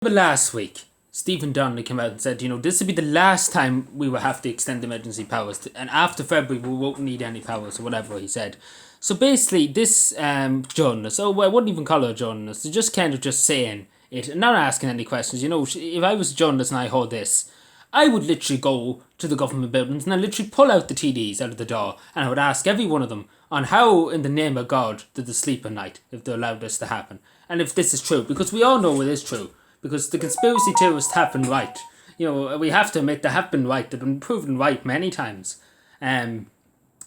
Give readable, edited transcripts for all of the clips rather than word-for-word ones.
But last week, Stephen Donnelly came out and said, this will be the last time we will have to extend emergency powers, and after February we won't need any powers, or whatever he said. So basically, this journalist, I wouldn't even call her a journalist, they're just kind of just saying it and not asking any questions. If I was a journalist and I heard this, I would literally go to the government buildings and I'd literally pull out the TDs out of the door and I would ask every one of them on how, in the name of God, did they sleep at night if they allowed this to happen. And if this is true, because we all know it is true. Because the conspiracy theorists have been right. We have to admit they have been right. They've been proven right many times. And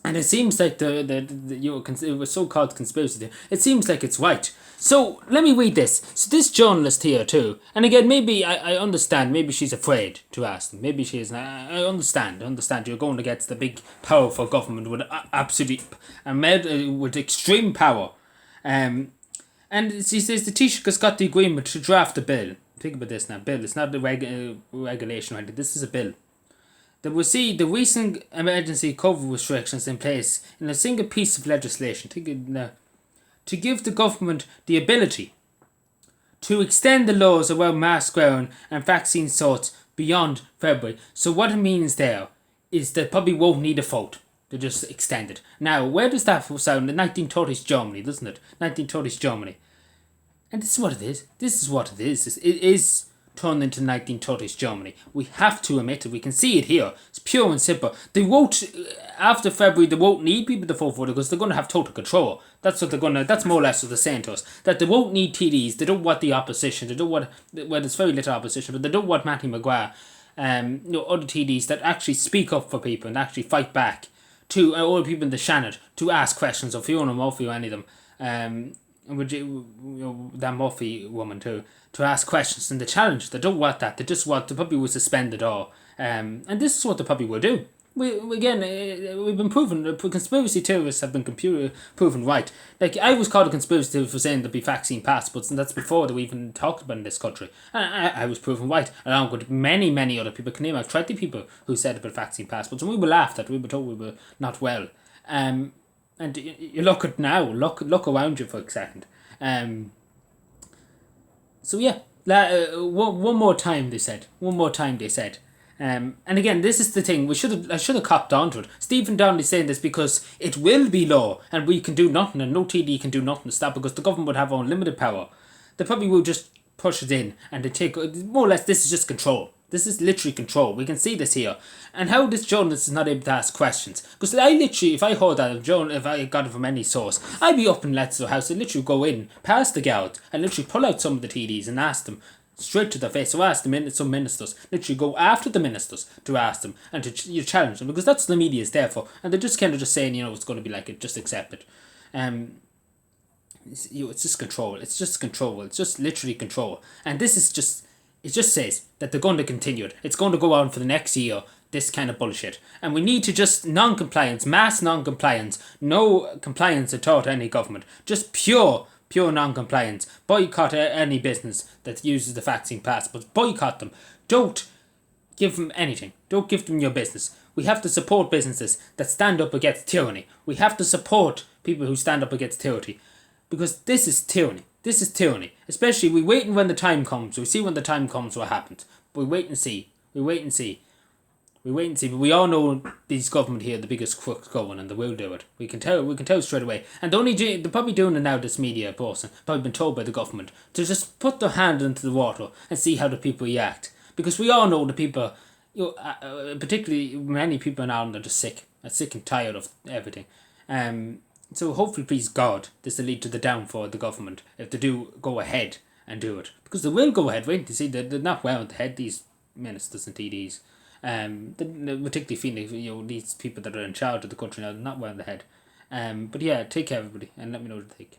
it seems like it was so-called conspiracy theory. It seems like it's right. So let me read this. So this journalist here too, and again, maybe I understand. Maybe she's afraid to ask them. Maybe she isn't. I understand. You're going against the big, powerful government with with extreme power. And she says the Taoiseach has got the agreement to draft a bill. Think about this now. Bill. It's not the regulation, right? This is a bill that will see the recent emergency COVID restrictions in place in a single piece of legislation. To give the government the ability to extend the laws around mask wearing and vaccine sorts beyond February. So what it means there is that probably won't need a vote. They just extend it. Now, where does that sound? The 1930s Germany, doesn't it? 1930s Germany. And this is what it is. It is turned into 1930s Germany. We have to admit it. We can see it here. It's pure and simple. They won't, after February, they won't need people to vote for it because they're going to have total control. That's more or less what they're saying to us. That they won't need TDs. They don't want the opposition. They don't want, there's very little opposition, but they don't want Matty Maguire, other TDs that actually speak up for people and actually fight back to other people in the Shannon to ask questions of Fiona Murphy or any of them. That Murphy woman too, to ask questions and the challenge. They don't want that. They just want to probably will suspend it all. And this is what they probably will do. We've been proven. Conspiracy theorists have been proven right. Like, I was called a conspiracy theorist for saying there'd be vaccine passports, and that's before that we even talked about in this country. And I was proven right, along with many other people. Can name out 20 people who said about vaccine passports, and we were laughed at. We were told we were not well. And you look at now. Look around you for a second. So yeah, one more time they said. And again, this is the thing. I should have copped onto it. Stephen Donnelly saying this because it will be law, and we can do nothing, and no TD can do nothing to stop, because the government would have unlimited power. They probably will just push it in, and they take more or less. This is just control. This is literally control. We can see this here. And how this journalist is not able to ask questions. Because I literally, if I heard that, if I got it from any source, I'd be up in Let's House and literally go in, past the guard, and literally pull out some of the TDs and ask them straight to their face. Or ask some ministers. Literally go after the ministers to ask them and to challenge them. Because that's what the media is there for. And they're just kind of just saying, it's going to be like it, just accept it. It's just control. It's just literally control. And this is just... It just says that they're going to continue it. It's going to go on for the next year, this kind of bullshit. And we need to just non-compliance, mass non-compliance, no compliance at all to any government. Just pure non-compliance. Boycott any business that uses the vaccine passports. Boycott them. Don't give them anything. Don't give them your business. We have to support businesses that stand up against tyranny. We have to support people who stand up against tyranny. Because this is tyranny. Especially, we wait when the time comes. We see when the time comes what happens. We wait and see. But we all know these government here, the biggest crooks going, and they will do it. We can tell straight away. And they're probably doing it now, this media person, probably been told by the government, to just put their hand into the water and see how the people react. Because we all know the people, particularly many people in Ireland are just sick and tired of everything. So hopefully, please God, this will lead to the downfall of the government if they do go ahead and do it. Because they will go ahead, wait to see, they're not well ahead, these ministers and TDs. Particularly feeling, these people that are in charge of the country now, they're not well ahead. But yeah, take care everybody, and let me know what you think.